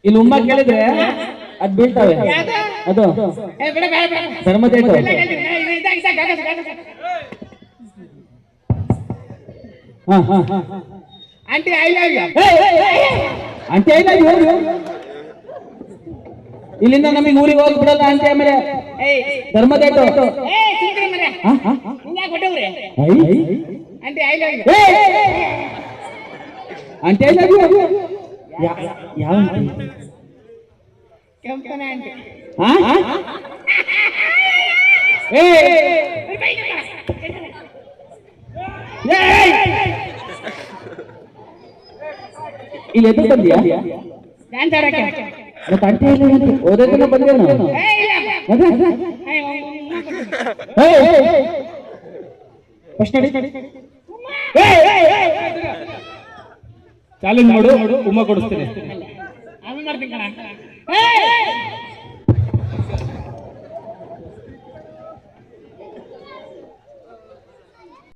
ಇಲ್ಲಿ ಉಮ್ಮ ಕೇಳಿದ್ರೆ ಅದ್ ಬೀಳ್ತಾವೆ. ಅದು ಧರ್ಮದೇಟು. Aunty I love you. Aunty I love you. ಇಲ್ಲಿಂದ ನಮಗೆ ಊರಿಗೆ ಹೋಗಿ ಬಿಡಲ್ಲ ಆಂಟಿ. ಆಮೇಲೆ ಧರ್ಮದೇಟು. Aunty I love you. Aunty I love you. ಯಾವ ಆಂಟಿ? ಕೆಂಪನ ಆಂಟಿ. ಇಲ್ಲಿ ಎದ್ದು ಬಂದಿಯಾ? ಡ್ಯಾನ್ಸ್ ಆಡಕ್ಕೆ. ಮತ್ತೆ ಆಂಟಿ ಓದೋದನ್ನ ಬಂದೇನು? ಚಾಲೆಂಜ್ ಮಾಡು, ಉಮ್ಮ ಕೊಡಿಸ್ತೀನಿ. ಆಮೇಲೆ ಮಾಡ್ತೀನಿ ಕಣ.